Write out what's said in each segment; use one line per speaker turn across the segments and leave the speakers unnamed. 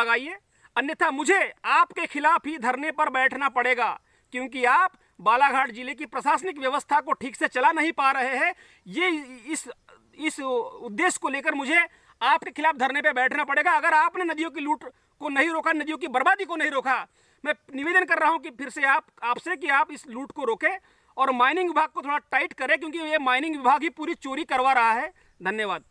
लगाइए, अन्यथा मुझे आपके खिलाफ ही धरने पर बैठना पड़ेगा, क्योंकि आप बालाघाट जिले की प्रशासनिक व्यवस्था को ठीक से चला नहीं पा रहे हैं। ये इस उद्देश्य को लेकर मुझे आपके खिलाफ धरने पे बैठना पड़ेगा। अगर आपने नदियों की लूट को नहीं रोका, नदियों की बर्बादी को नहीं रोका, मैं निवेदन कर रहा हूं कि फिर से आपसे कि आप इस लूट को रोकें और माइनिंग विभाग को थोड़ा टाइट करें, क्योंकि ये माइनिंग विभाग ही पूरी चोरी करवा रहा है। धन्यवाद।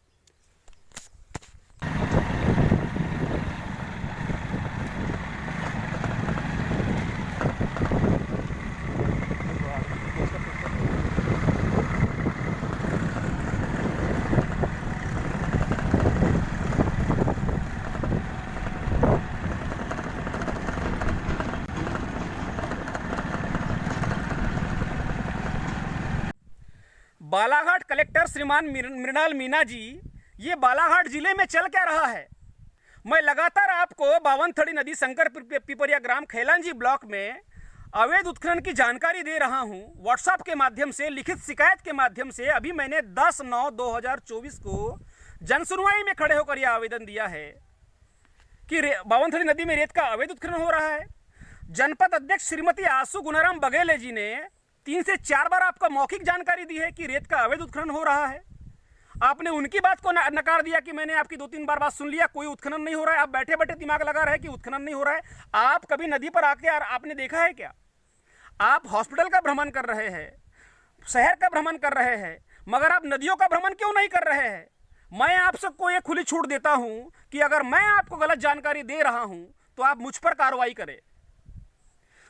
बालाघाट कलेक्टर श्रीमान मृणाल मीना जी, ये बालाघाट जिले में चल क्या रहा है? मैं लगातार आपको बावनथड़ी नदी शंकर पिपरिया ग्राम खैलांजी ब्लॉक में अवैध उत्खनन की जानकारी दे रहा हूं, व्हाट्सएप के माध्यम से, लिखित शिकायत के माध्यम से। अभी मैंने 10/9/2024 को जनसुनवाई में खड़े होकर यह आवेदन दिया है कि बावनथड़ी नदी में रेत का अवैध उत्खनन हो रहा है। जनपद अध्यक्ष श्रीमती आसू गुनाराम बघेले जी ने 3 से 4 बार आपको मौखिक जानकारी दी है कि रेत का अवैध उत्खनन हो रहा है। आपने उनकी बात को नकार दिया कि मैंने आपकी 2-3 बार बात सुन लिया, कोई उत्खनन नहीं हो रहा है। आप बैठे बैठे दिमाग लगा रहे हैं कि उत्खनन नहीं हो रहा है। आप कभी नदी पर आके आपने देखा है क्या? आप हॉस्पिटल का भ्रमण कर रहे हैं, शहर का भ्रमण कर रहे हैं, मगर आप नदियों का भ्रमण क्यों नहीं कर रहे हैं? मैं आप सबको ये खुली छूट देता हूं कि अगर मैं आपको गलत जानकारी दे रहा हूं तो आप मुझ पर कार्रवाई करें।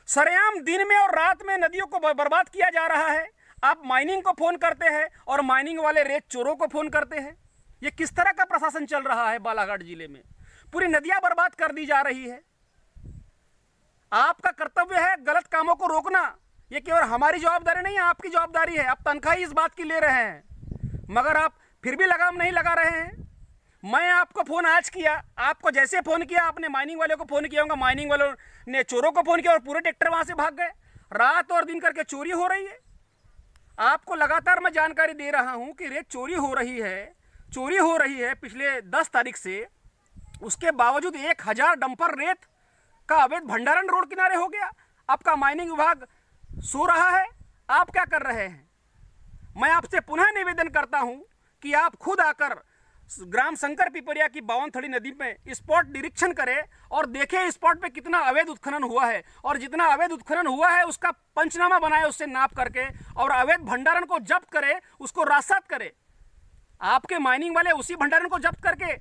सरेआम दिन में और रात में नदियों को बर्बाद किया जा रहा है। आप माइनिंग को फोन करते हैं और माइनिंग वाले रेत चोरों को फोन करते हैं। ये किस तरह का प्रशासन चल रहा है बालाघाट जिले में? पूरी नदियां बर्बाद कर दी जा रही है। आपका कर्तव्य है गलत कामों को रोकना। ये केवल हमारी जवाबदारी नहीं है, आपकी जवाबदारी है। आप तनख्वाही इस बात की ले रहे हैं, मगर आप फिर भी लगाम नहीं लगा रहे हैं। मैं आपको फोन आज किया, आपको जैसे फोन किया आपने माइनिंग वाले को फोन किया होगा, माइनिंग वालों ने चोरों को फोन किया और पूरे ट्रैक्टर वहां से भाग गए। रात और दिन करके चोरी हो रही है। आपको लगातार मैं जानकारी दे रहा हूं कि रेत चोरी हो रही है पिछले 10 तारीख से। उसके बावजूद 1000 डंपर रेत का अवैध भंडारण रोड किनारे हो गया। आपका माइनिंग विभाग सो रहा है, आप क्या कर रहे हैं? मैं आपसे पुनः निवेदन करता हूं कि आप खुद आकर ग्राम शंकर पिपरिया की बावनथड़ी नदी में स्पॉट निरीक्षण करें और देखें स्पॉट पे कितना अवैध उत्खनन हुआ है, और जितना अवैध उत्खनन हुआ है उसका पंचनामा बनाए उससे नाप करके, और अवैध भंडारण को जब्त करे, उसको राजसात करे। आपके माइनिंग वाले उसी भंडारण को जब्त करके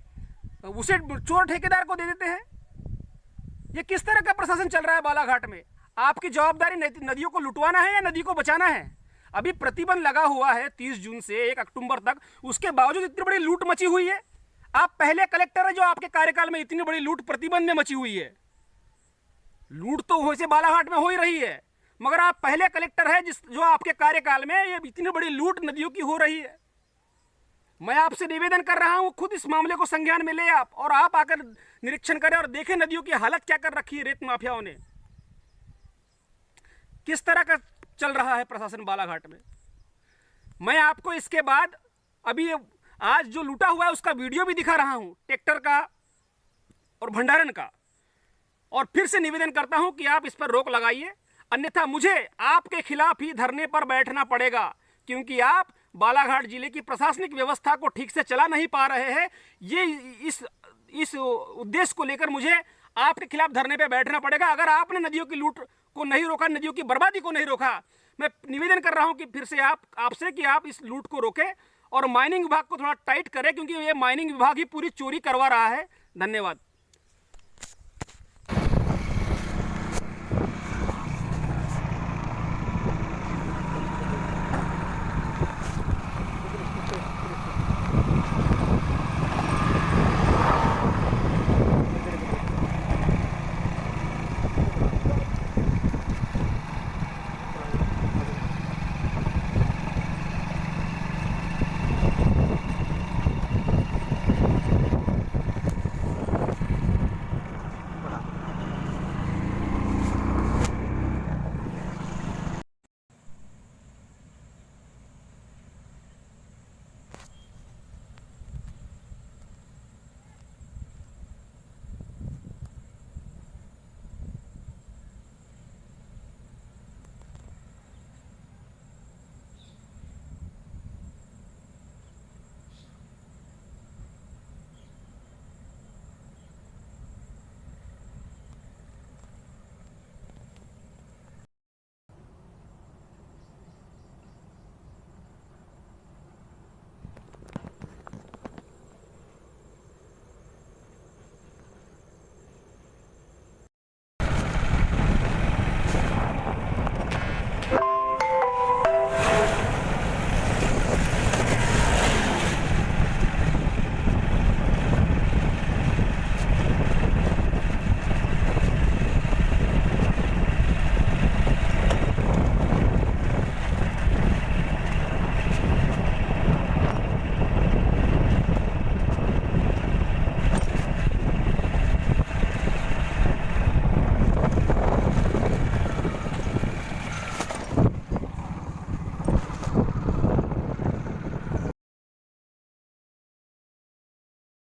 उसे चोर ठेकेदार को दे देते हैं। ये किस तरह का प्रशासन चल रहा है बालाघाट में? आपकी जवाबदारी नदियों को लुटवाना है या नदी को बचाना है? अभी प्रतिबंध लगा हुआ है 30 जून से 1 अक्टूबर तक, उसके बावजूद इतनी बड़ी लूट मची हुई है। आप पहले कलेक्टर है जो आपके कार्यकाल में इतनी बड़ी लूट प्रतिबंध में मची हुई है। लूट तो वैसे बालाघाट में हो ही रही है, मगर आप पहले कलेक्टर है जो आपके कार्यकाल में ये इतनी बड़ी लूट नदियों की हो रही है। मैं आपसे निवेदन कर रहा हूं, खुद इस मामले को संज्ञान में ले आप, और आप आकर निरीक्षण करें और देखें नदियों की हालत क्या कर रखी है रेत माफियाओं ने। किस तरह का चल रहा है प्रशासन बालाघाट में। मैं आपको इसके बाद अभी आज जो लूटा हुआ है उसका वीडियो भी दिखा रहा हूं, ट्रैक्टर का और भंडारण का, और फिर से निवेदन करता हूं कि आप इस पर रोक लगाइए, अन्यथा मुझे आपके खिलाफ ही धरने पर बैठना पड़ेगा, क्योंकि आप बालाघाट जिले की प्रशासनिक व्यवस्था को ठीक से चला नहीं पा रहे हैं। ये इस उद्देश्य को लेकर मुझे आपके खिलाफ धरने पे बैठना पड़ेगा। अगर आपने नदियों की लूट को नहीं रोका, नदियों की बर्बादी को नहीं रोका, मैं निवेदन कर रहा हूं कि फिर से आपसे कि आप इस लूट को रोकें और माइनिंग विभाग को थोड़ा टाइट करें, क्योंकि ये माइनिंग विभाग ही पूरी चोरी करवा रहा है। धन्यवाद।